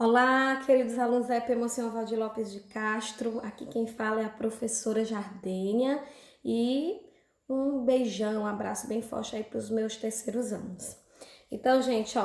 Olá, queridos alunos da Emoção Valdir Lopes de Castro. Aqui quem fala é a professora Jardênia e um beijão, um abraço bem forte aí para os meus terceiros anos. Então, gente,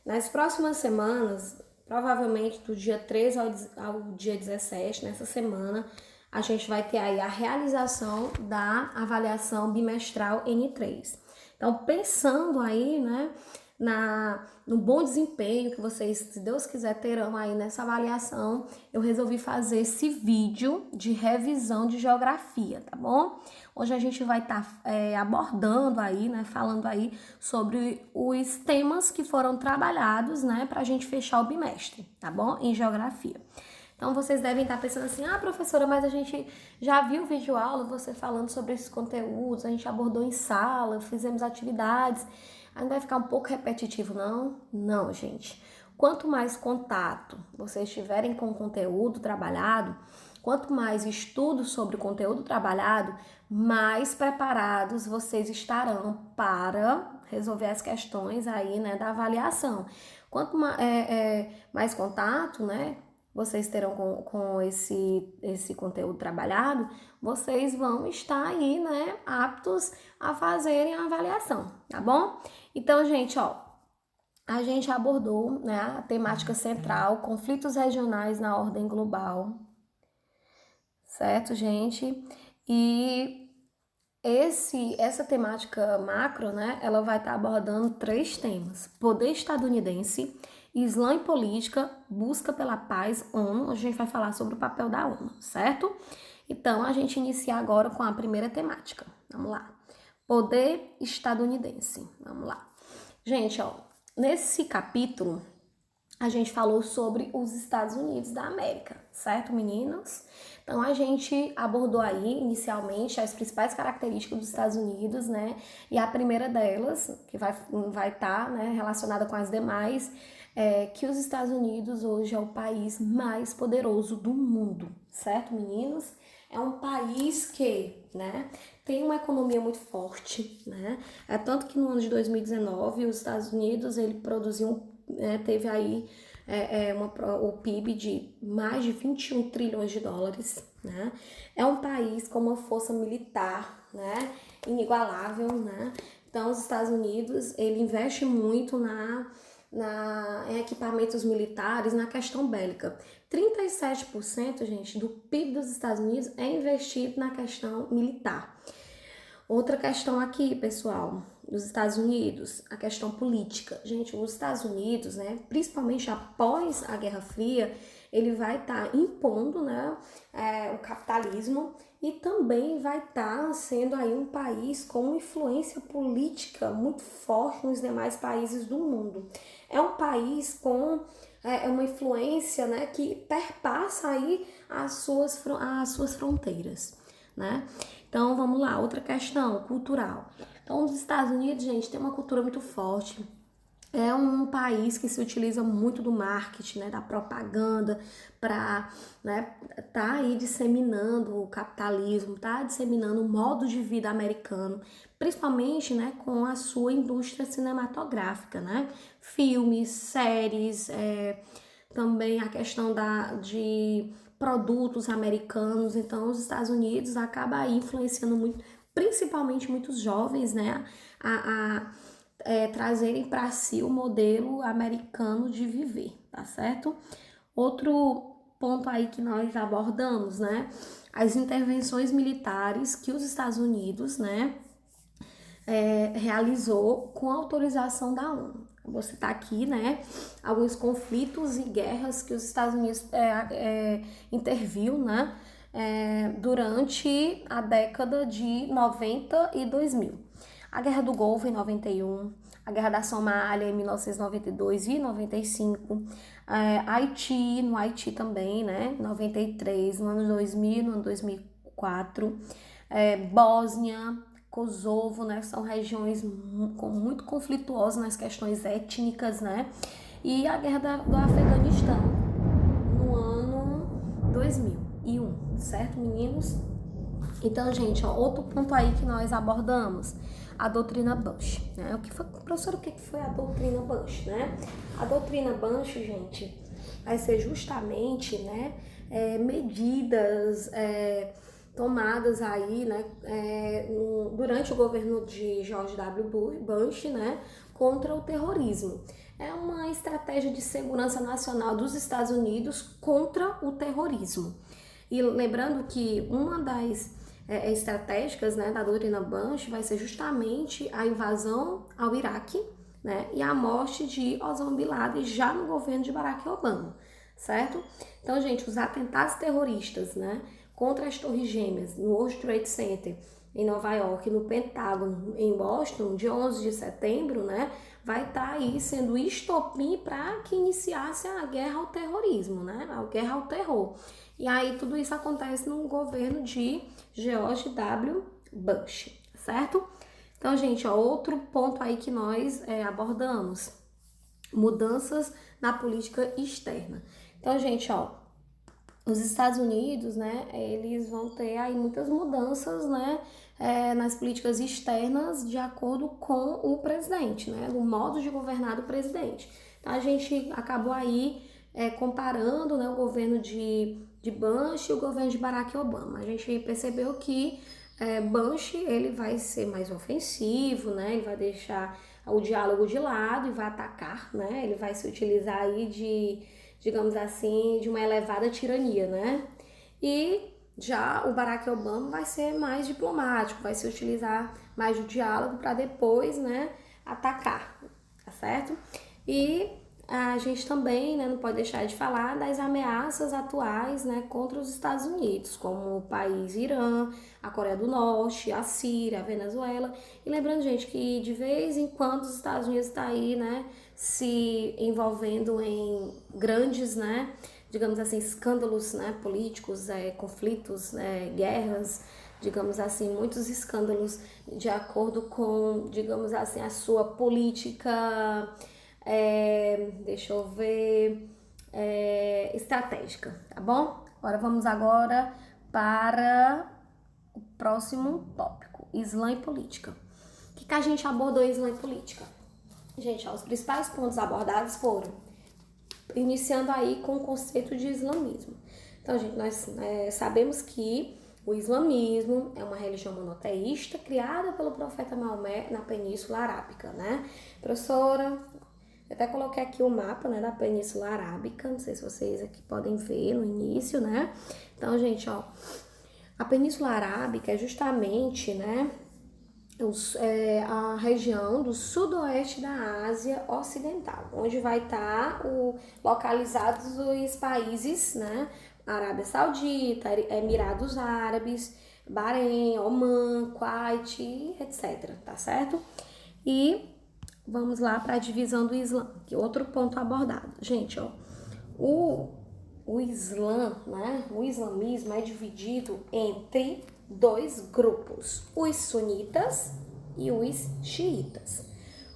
nas próximas semanas, provavelmente do dia 13 ao dia 17, nessa semana, a gente vai ter aí a realização da avaliação bimestral N3. Então, pensando aí, né, no bom desempenho que vocês, se Deus quiser, terão aí nessa avaliação, eu resolvi fazer esse vídeo de revisão de geografia, tá bom? Hoje a gente vai estar abordando aí, né, falando aí sobre os temas que foram trabalhados, né, pra gente fechar o bimestre, tá bom? Em geografia. Então, vocês devem estar pensando assim, professora, mas a gente já viu vídeo aula, você falando sobre esses conteúdos, a gente abordou em sala, fizemos atividades, ainda vai ficar um pouco repetitivo, não? Não, gente. Quanto mais contato vocês tiverem com o conteúdo trabalhado, quanto mais estudo sobre o conteúdo trabalhado, mais preparados vocês estarão para resolver as questões aí, né, da avaliação. Quanto mais contato, né, vocês terão com esse conteúdo trabalhado, vocês vão estar aí, né, aptos a fazerem a avaliação, tá bom? Então, gente, a gente abordou, né, a temática central, conflitos regionais na ordem global, certo, gente? E essa temática macro, né, ela vai estar abordando 3 temas: poder estadunidense, Islã e política, busca pela paz, ONU. A gente vai falar sobre o papel da ONU, certo? Então, a gente inicia agora com a primeira temática. Vamos lá. Poder estadunidense. Vamos lá. Gente, nesse capítulo, a gente falou sobre os Estados Unidos da América, certo, meninos? Então, a gente abordou aí, inicialmente, as principais características dos Estados Unidos, né? E a primeira delas, que vai estar, né, relacionada com as demais, é que os Estados Unidos hoje é o país mais poderoso do mundo, certo, meninos? É um país que, né, tem uma economia muito forte, né? É tanto que no ano de 2019, os Estados Unidos, ele produziu, teve aí o PIB de mais de 21 trilhões de dólares, né? É um país com uma força militar, né, inigualável, né? Então, os Estados Unidos, ele investe muito em equipamentos militares, na questão bélica. 37%, gente, do PIB dos Estados Unidos é investido na questão militar. Outra questão aqui, pessoal, dos Estados Unidos, a questão política. Gente, os Estados Unidos, né, principalmente após a Guerra Fria, ele vai estar impondo, né, o capitalismo e também vai estar sendo aí um país com influência política muito forte nos demais países do mundo. É um país com uma influência, né, que perpassa aí as suas fronteiras, né? Então, vamos lá, outra questão, cultural. Então, os Estados Unidos, gente, tem uma cultura muito forte. É um país que se utiliza muito do marketing, né, da propaganda, para, né, tá aí disseminando o capitalismo, tá disseminando o modo de vida americano, principalmente, né, com a sua indústria cinematográfica, né, filmes, séries, também a questão de produtos americanos. Então, os Estados Unidos acaba aí influenciando muito, principalmente muitos jovens, né, trazerem para si o modelo americano de viver, tá certo? Outro ponto aí que nós abordamos, né, as intervenções militares que os Estados Unidos, né, realizou com autorização da ONU. Vou citar aqui, né, alguns conflitos e guerras que os Estados Unidos interviu, né, durante a década de 90 e 2000. A Guerra do Golfo em 91, a Guerra da Somália em 1992 e 95, Haiti, no Haiti também, né, 93, no ano 2000, no ano 2004, Bósnia, Kosovo, né, são regiões muito conflituosas nas questões étnicas, né, e a Guerra do Afeganistão no ano 2001, certo, meninos? Então, gente, outro ponto aí que nós abordamos, a doutrina Bunch, né? Professor, o que foi a doutrina Bunch, né? A doutrina Bunch, gente, vai ser justamente, né, medidas tomadas aí, né, durante o governo de George W. Bush, né, contra o terrorismo. É uma estratégia de segurança nacional dos Estados Unidos contra o terrorismo. E lembrando que uma das estratégicas, né, da doutrina Bush vai ser justamente a invasão ao Iraque, né, e a morte de Osama Bin Laden já no governo de Barack Obama, certo? Então, gente, os atentados terroristas, né, contra as Torres Gêmeas, no World Trade Center, em Nova York, no Pentágono, em Washington, de 11 de setembro, né, vai estar aí sendo estopim para que iniciasse a guerra ao terrorismo, né, a guerra ao terror. E aí tudo isso acontece no governo de George W. Bush, certo? Então, gente, ó, outro ponto aí que nós abordamos, mudanças na política externa. Então, gente, ó, os Estados Unidos, né, eles vão ter aí muitas mudanças, né, nas políticas externas de acordo com o presidente, né, no modo de governar do presidente. Então, a gente acabou aí comparando, né, o governo de Bush e o governo de Barack Obama. A gente percebeu que Bush, ele vai ser mais ofensivo, né, ele vai deixar o diálogo de lado e vai atacar, né, ele vai se utilizar aí de, digamos assim, de uma elevada tirania, né? E já o Barack Obama vai ser mais diplomático, vai se utilizar mais do diálogo para depois, né, atacar, tá certo? E a gente também, né, não pode deixar de falar das ameaças atuais, né, contra os Estados Unidos, como o país Irã, a Coreia do Norte, a Síria, a Venezuela. E lembrando, gente, que de vez em quando os Estados Unidos está aí, né, se envolvendo em grandes, né, digamos assim, escândalos, né, políticos, conflitos, guerras, digamos assim, muitos escândalos de acordo com, digamos assim, a sua política, deixa eu ver, estratégica, tá bom? Agora para o próximo tópico, Islã e política. O que a gente abordou em Islã e política? Gente, ó, os principais pontos abordados foram, iniciando aí com o conceito de islamismo. Então, gente, nós sabemos que o islamismo é uma religião monoteísta criada pelo profeta Maomé na Península Arábica, né? Professora, eu até coloquei aqui o mapa, né, da Península Arábica, não sei se vocês aqui podem ver no início, né? Então, gente, ó, a Península Arábica é justamente, né, a região do sudoeste da Ásia Ocidental, onde vai estar localizados os países, né, Arábia Saudita, Emirados Árabes, Bahrein, Omã, Kuwait, etc, tá certo? E vamos lá para a divisão do Islã, que é outro ponto abordado. Gente, ó, o Islã, né, o islamismo é dividido entre dois grupos, os sunitas e os xiitas.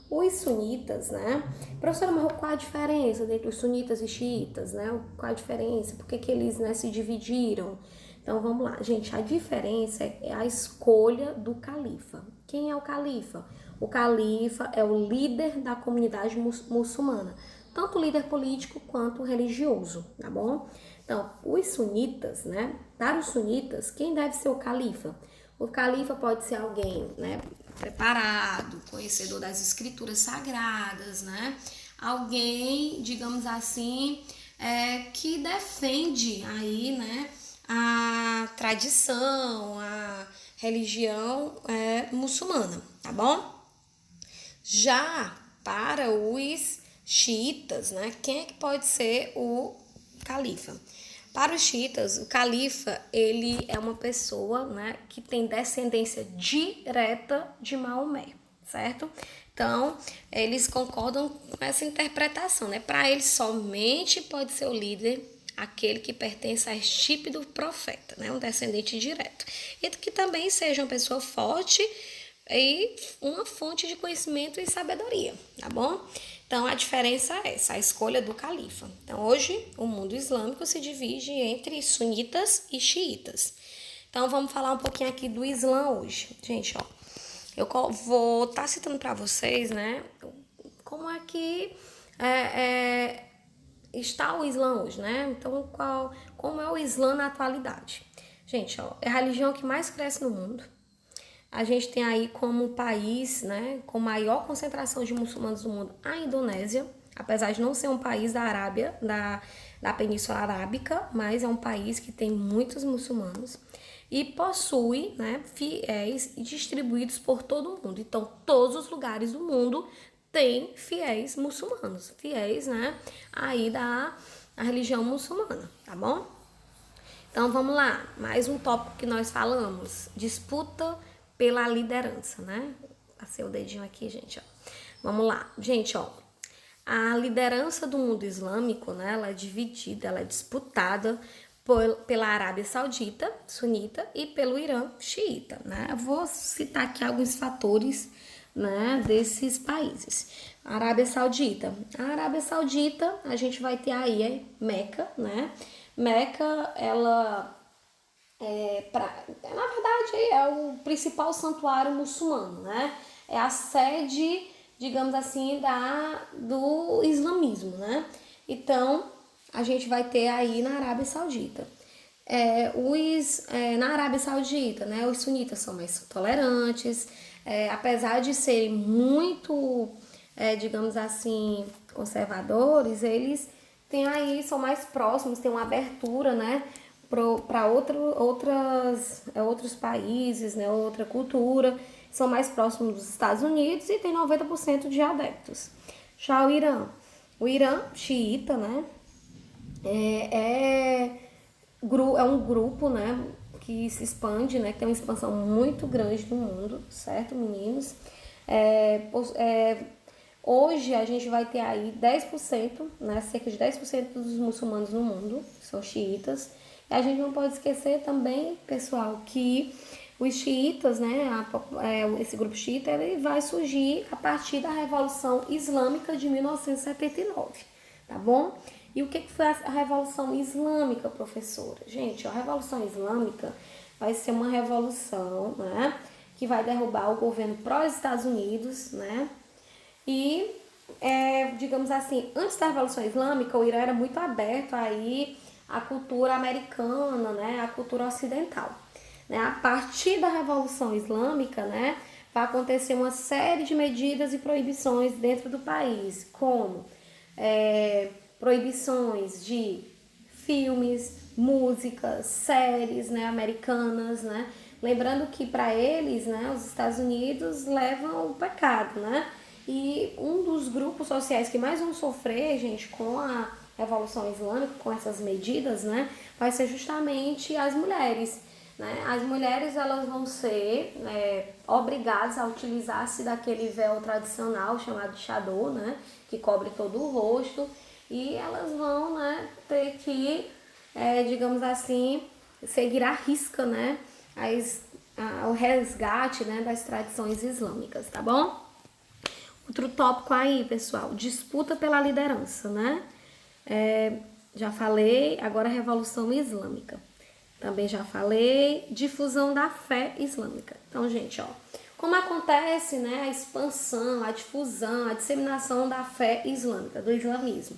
Os sunitas, né? Professora, mas qual a diferença entre os sunitas e xiitas, né? Qual a diferença? Por que eles, né, se dividiram? Então vamos lá, gente. A diferença é a escolha do califa. Quem é o califa? O califa é o líder da comunidade muçulmana, tanto líder político quanto religioso, tá bom? Então, os sunitas, né? Para os sunitas, quem deve ser o califa? O califa pode ser alguém, né, preparado, conhecedor das escrituras sagradas, né? Alguém, digamos assim, que defende aí, né, a tradição, a religião muçulmana, tá bom? Já para os xiitas, né, quem é que pode ser o califa? Para os xiitas, o califa, ele é uma pessoa, né, que tem descendência direta de Maomé, certo? Então, eles concordam com essa interpretação, né? Para eles, somente pode ser o líder aquele que pertence à estirpe do profeta, né? Um descendente direto. E que também seja uma pessoa forte e uma fonte de conhecimento e sabedoria, tá bom? Então, a diferença é essa, a escolha do califa. Então, hoje, o mundo islâmico se divide entre sunitas e xiitas. Então, vamos falar um pouquinho aqui do Islã hoje. Gente, ó, vou estar citando para vocês, né, como é que está o Islã hoje, né? Então, como é o Islã na atualidade? Gente, ó, é a religião que mais cresce no mundo. A gente tem aí como país, né, com maior concentração de muçulmanos do mundo, a Indonésia, apesar de não ser um país da Arábia, da Península Arábica, mas é um país que tem muitos muçulmanos e possui, né, fiéis distribuídos por todo o mundo. Então, todos os lugares do mundo têm fiéis muçulmanos, fiéis, né, aí da religião muçulmana, tá bom? Então vamos lá, mais um tópico que nós falamos, disputa pela liderança, né? Passei o dedinho aqui, gente, ó. Vamos lá, gente, ó. A liderança do mundo islâmico, né? Ela é dividida, ela é disputada pela Arábia Saudita, sunita, e pelo Irã, xiita, né? Eu vou citar aqui alguns fatores, né, desses países. A Arábia Saudita. A Arábia Saudita, a gente vai ter aí Meca, né? Meca, ela na verdade é o principal santuário muçulmano, né? É a sede, digamos assim, do islamismo, né? Então, a gente vai ter aí na Arábia Saudita. Na Arábia Saudita, né, os sunitas são mais tolerantes, apesar de serem muito, digamos assim, conservadores, eles são mais próximos, têm uma abertura, né, para outros países, né, outra cultura, são mais próximos dos Estados Unidos e tem 90% de adeptos. Já o Irã xiita, né, é um grupo, né, que se expande, né, que tem uma expansão muito grande no mundo, certo, meninos? Hoje a gente vai ter aí 10%, né, cerca de 10% dos muçulmanos no mundo são xiitas. E a gente não pode esquecer também, pessoal, que os xiitas, né, esse grupo xiita, ele vai surgir a partir da Revolução Islâmica de 1979, tá bom? E o que foi a Revolução Islâmica, professora? Gente, a Revolução Islâmica vai ser uma revolução, né, que vai derrubar o governo pró-Estados Unidos, né, e, digamos assim, antes da Revolução Islâmica, o Irã era muito aberto aí à cultura americana, né, à cultura ocidental. Né? A partir da Revolução Islâmica, né, vai acontecer uma série de medidas e proibições dentro do país, como proibições de filmes, músicas, séries, né, americanas, né? Lembrando que para eles, né, os Estados Unidos levam o pecado, né? E um dos grupos sociais que mais vão sofrer, gente, com a Revolução Islâmica, com essas medidas, né, vai ser justamente as mulheres. Né? As mulheres, elas vão ser obrigadas a utilizar-se daquele véu tradicional chamado chador, né, que cobre todo o rosto, e elas vão, né, ter que, digamos assim, seguir à risca, né, o resgate, né, das tradições islâmicas, tá bom? Outro tópico aí, pessoal, disputa pela liderança, né? Já falei, agora a Revolução Islâmica. Também já falei, difusão da fé islâmica. Então, gente, ó, como acontece, né, a expansão, a difusão, a disseminação da fé islâmica, do islamismo?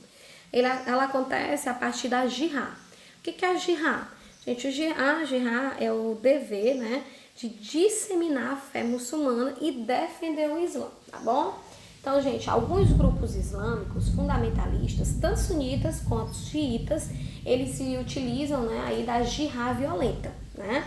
Ela acontece a partir da jihad. O que é a jihad? Gente, a jihad é o dever, né, de disseminar a fé muçulmana e defender o Islã, tá bom? Então, gente, alguns grupos islâmicos fundamentalistas, tanto sunitas quanto xiitas, eles se utilizam, né, aí da jihad violenta, né?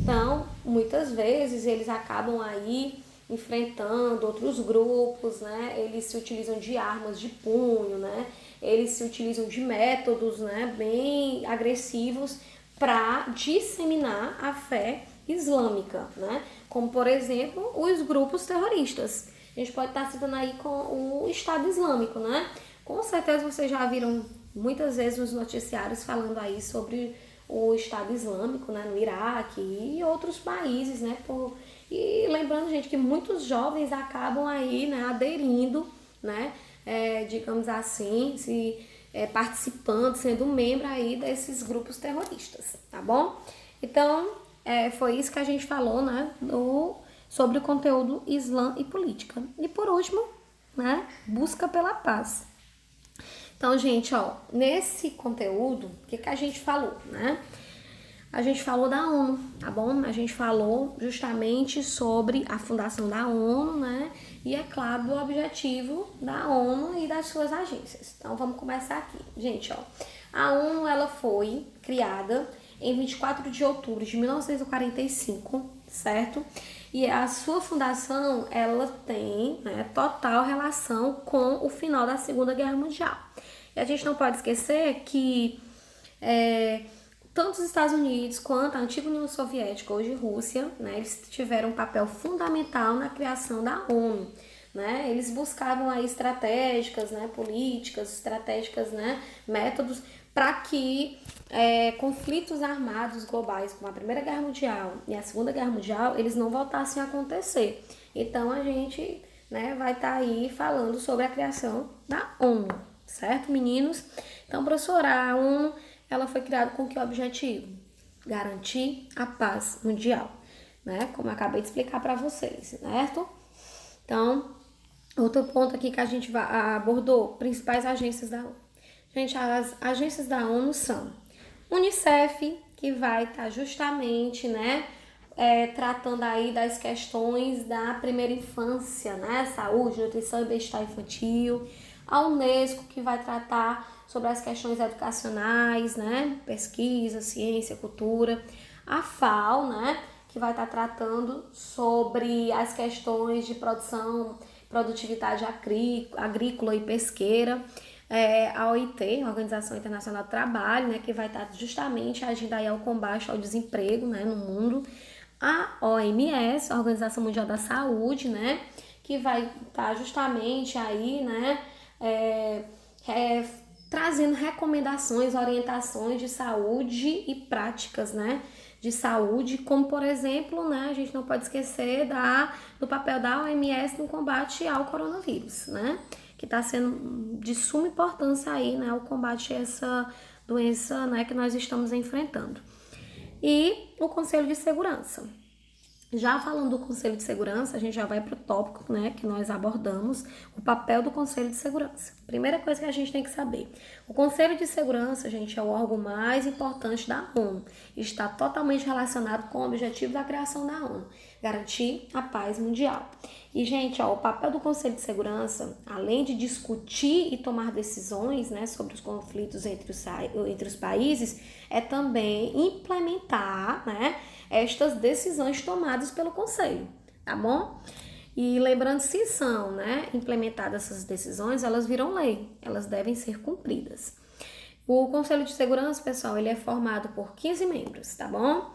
Então, muitas vezes eles acabam aí enfrentando outros grupos, né? Eles se utilizam de armas de punho, né? Eles se utilizam de métodos, né, bem agressivos para disseminar a fé islâmica, né? Como, por exemplo, os grupos terroristas. A gente pode estar citando aí com o Estado Islâmico, né? Com certeza vocês já viram muitas vezes nos noticiários falando aí sobre o Estado Islâmico, né, no Iraque e outros países, né? E lembrando, gente, que muitos jovens acabam aí, né, aderindo, né, digamos assim, participando, sendo membro aí desses grupos terroristas, tá bom? Então, foi isso que a gente falou, né, sobre o conteúdo Islã e política. E por último, né, busca pela paz. Então, gente, ó, nesse conteúdo, o que a gente falou, né? A gente falou da ONU, tá bom? A gente falou justamente sobre a fundação da ONU, né? E, é claro, do objetivo da ONU e das suas agências. Então, vamos começar aqui. Gente, ó, a ONU, ela foi criada em 24 de outubro de 1945, certo? E a sua fundação, ela tem, né, total relação com o final da Segunda Guerra Mundial. E a gente não pode esquecer que tanto os Estados Unidos quanto a antiga União Soviética, hoje Rússia, né, eles tiveram um papel fundamental na criação da ONU. Né? Eles buscavam aí estratégicas, né, políticas, estratégicas, né, métodos para que conflitos armados globais, como a Primeira Guerra Mundial e a Segunda Guerra Mundial, eles não voltassem a acontecer. Então, a gente, né, vai estar aí falando sobre a criação da ONU, certo, meninos? Então, professora, a ONU, ela foi criada com que objetivo? Garantir a paz mundial, né? Como eu acabei de explicar para vocês, certo? Então, outro ponto aqui que a gente abordou, principais agências da ONU. Gente, as agências da ONU são Unicef, que vai estar justamente, né, tratando aí das questões da primeira infância, né, saúde, nutrição e bem-estar infantil. A Unesco, que vai tratar sobre as questões educacionais, né, pesquisa, ciência, cultura. A FAO, né, que vai estar tratando sobre as questões de produtividade agrícola e pesqueira. A OIT, a Organização Internacional do Trabalho, né, que vai estar justamente agindo aí ao combate ao desemprego, né, no mundo. A OMS, a Organização Mundial da Saúde, né, que vai estar justamente aí, né, trazendo recomendações, orientações de saúde e práticas, né, de saúde, como por exemplo, né, a gente não pode esquecer do papel da OMS no combate ao coronavírus, né, que está sendo de suma importância aí, né, o combate a essa doença, né, que nós estamos enfrentando. E o Conselho de Segurança. Já falando do Conselho de Segurança, a gente já vai para o tópico, né, que nós abordamos, o papel do Conselho de Segurança. Primeira coisa que a gente tem que saber, o Conselho de Segurança, gente, é o órgão mais importante da ONU e está totalmente relacionado com o objetivo da criação da ONU, garantir a paz mundial. E, gente, ó, o papel do Conselho de Segurança, além de discutir e tomar decisões, né, sobre os conflitos entre os países, é também implementar, né, estas decisões tomadas pelo Conselho, tá bom? E lembrando, se são, né, implementadas essas decisões, elas viram lei, elas devem ser cumpridas. O Conselho de Segurança, pessoal, ele é formado por 15 membros, tá bom?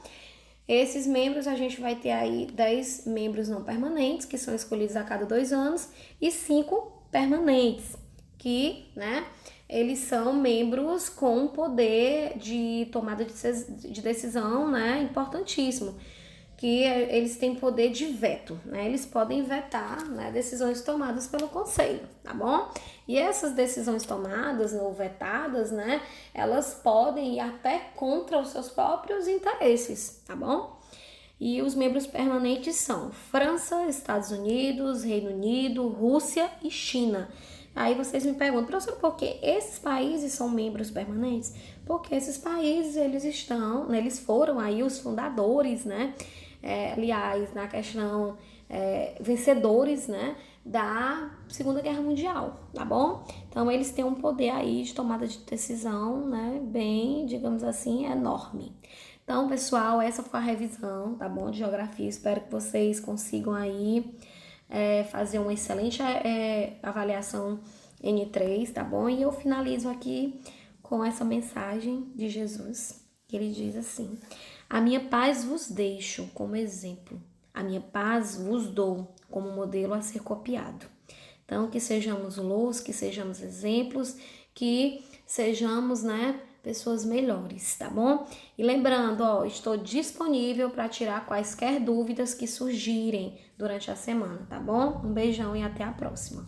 Esses membros, a gente vai ter aí 10 membros não permanentes, que são escolhidos a cada 2 anos, e 5 permanentes, que, né, eles são membros com poder de tomada de decisão, né, importantíssimo, que eles têm poder de veto, né, eles podem vetar, né, decisões tomadas pelo Conselho, tá bom? E essas decisões tomadas ou vetadas, né, elas podem ir até contra os seus próprios interesses, tá bom? E os membros permanentes são França, Estados Unidos, Reino Unido, Rússia e China. Aí vocês me perguntam, professor, por que esses países são membros permanentes? Porque esses países, eles estão, né, eles foram aí os fundadores, né, aliás, na questão, vencedores, né, da Segunda Guerra Mundial, tá bom? Então, eles têm um poder aí de tomada de decisão, né, bem, digamos assim, enorme. Então, pessoal, essa foi a revisão, tá bom, de geografia. Espero que vocês consigam aí fazer uma excelente avaliação N3, tá bom? E eu finalizo aqui com essa mensagem de Jesus, que ele diz assim: a minha paz vos deixo como exemplo, a minha paz vos dou como modelo a ser copiado. Então, que sejamos luz, que sejamos exemplos, que sejamos, né, pessoas melhores, tá bom? E lembrando, ó, estou disponível para tirar quaisquer dúvidas que surgirem durante a semana, tá bom? Um beijão e até a próxima.